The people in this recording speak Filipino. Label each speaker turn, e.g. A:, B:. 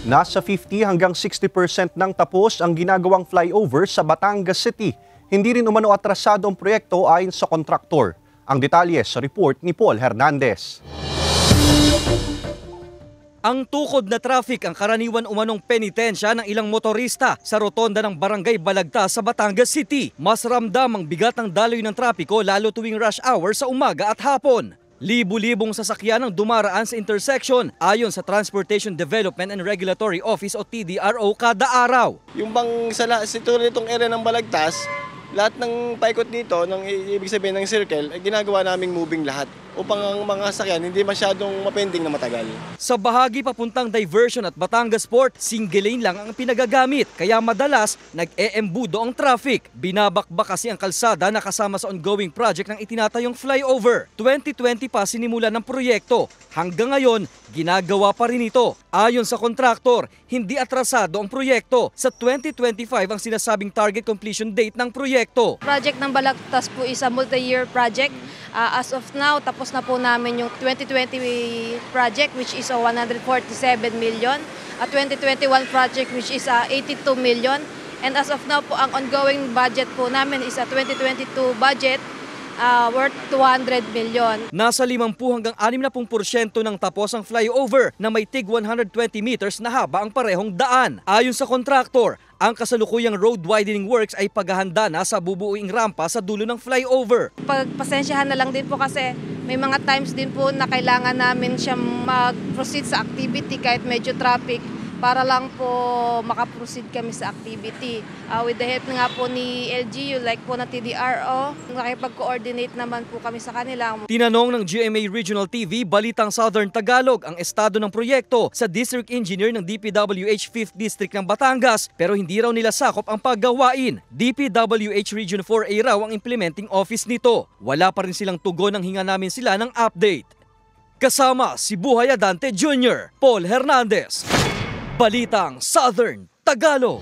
A: Nasa 50 hanggang 60% ng tapos ang ginagawang flyover sa Batangas City. Hindi rin umano atrasado ang proyekto ayon sa kontraktor. Ang detalye sa report ni Paul Hernandez.
B: Ang tukod na traffic ang karaniwan umanong penitensya ng ilang motorista sa rotonda ng Barangay Balagta sa Batangas City. Mas ramdam ang bigat ng daloy ng trapiko lalo tuwing rush hour sa umaga at hapon. Libu-libong sasakyan ang dumaraan sa intersection ayon sa Transportation Development and Regulatory Office o TDRO kada araw.
C: Yung bang sa itong area ng Balagtas, lahat ng paikot dito, ibig sabihin ng circle, ginagawa naming moving lahat upang ang mga sasakyan hindi masyadong mapending na matagal.
B: Sa bahagi papuntang diversion at Batangas Port, single lane lang ang pinagagamit kaya madalas nag-eembudo ang traffic. Binabakbak kasi ang kalsada na kasama sa ongoing project ng itinatayong flyover. 2020 pa sinimula ng proyekto. Hanggang ngayon, ginagawa pa rin ito. Ayon sa kontraktor, hindi atrasado ang proyekto. Sa 2025 ang sinasabing target completion date ng proyekto.
D: Project ng Balagtas po is a multi-year project. As of now, tapos na po namin yung 2020 project which is a 147 million. A 2021 project which is a 82 million. And as of now po, ang ongoing budget po namin is a 2022 budget worth 200 million.
B: Nasa 50 hanggang 60% ng tapos ang flyover na may tig 120 meters na haba ang parehong daan. Ayon sa kontraktor, ang kasalukuyang road widening works ay paghahanda na sa bubuuing rampa sa dulo ng flyover.
D: Pagpasensyahan na lang din po kasi may mga times din po na kailangan namin siya mag-proceed sa activity kahit medyo traffic para lang po makaproceed kami sa activity. With the help nga po ni LGU, like po na TDRO, nakipag-coordinate naman po kami sa kanila.
B: Tinanong ng GMA Regional TV, Balitang Southern Tagalog, ang estado ng proyekto sa District Engineer ng DPWH 5th District ng Batangas pero hindi raw nila sakop ang paggawain. DPWH Region 4A raw ang implementing office nito. Wala pa rin silang tugon nang hinga namin sila ng update. Kasama si Buhay Adante Jr., Paul Hernandez. Balitang Southern Tagalog.